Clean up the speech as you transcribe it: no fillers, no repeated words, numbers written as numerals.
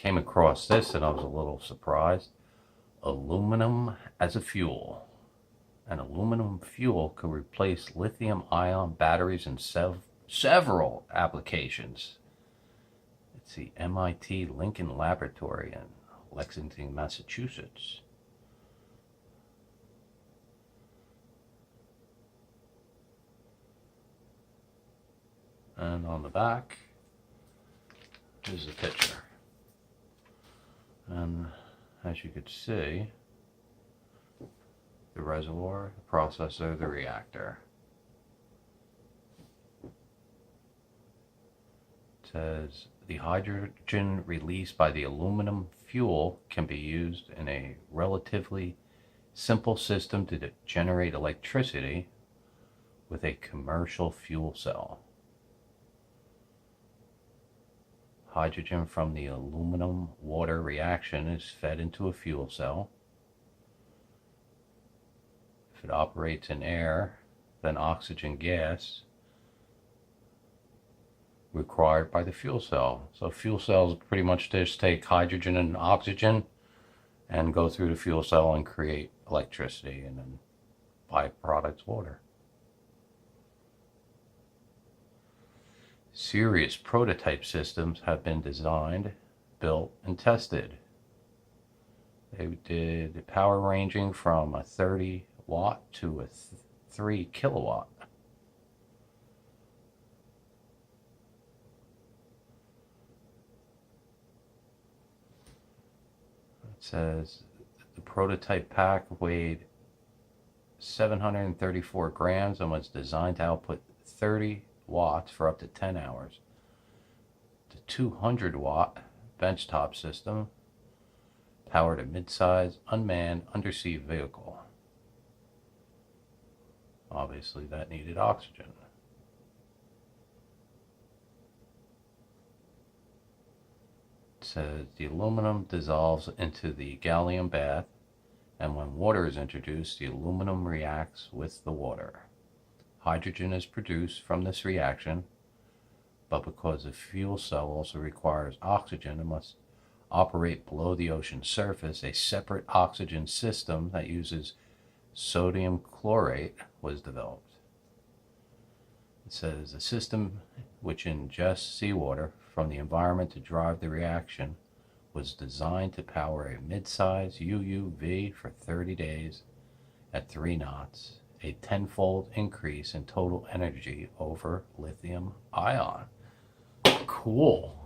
came across this and I was a little surprised. Aluminum as a fuel. An aluminum fuel could replace lithium-ion batteries in several applications. It's the MIT Lincoln Laboratory in Lexington, Massachusetts. And on the back is the picture. And as you could see, the reservoir, the processor, the reactor. It says the hydrogen released by the aluminum fuel can be used in a relatively simple system to generate electricity with a commercial fuel cell. Hydrogen from the aluminum water reaction is fed into a fuel cell. If it operates in air, then oxygen gas required by the fuel cell. So fuel cells pretty much just take hydrogen and oxygen and go through the fuel cell and create electricity, and then byproducts water. Serious prototype systems have been designed, built, and tested. They did power ranging from a 30 watt to a 3 kilowatt. It says the prototype pack weighed 734 grams and was designed to output 30 watts for up to 10 hours. The 200 watt benchtop system powered a mid-size unmanned undersea vehicle. Obviously that needed oxygen. It says the aluminum dissolves into the gallium bath, and when water is introduced, the aluminum reacts with the water. Hydrogen is produced from this reaction, but because the fuel cell also requires oxygen, it must operate below the ocean surface. A separate oxygen system that uses sodium chlorate was developed. It says a system which ingests seawater from the environment to drive the reaction was designed to power a mid-size UUV for 30 days at 3 knots. A 10-fold increase in total energy over lithium ion. Cool.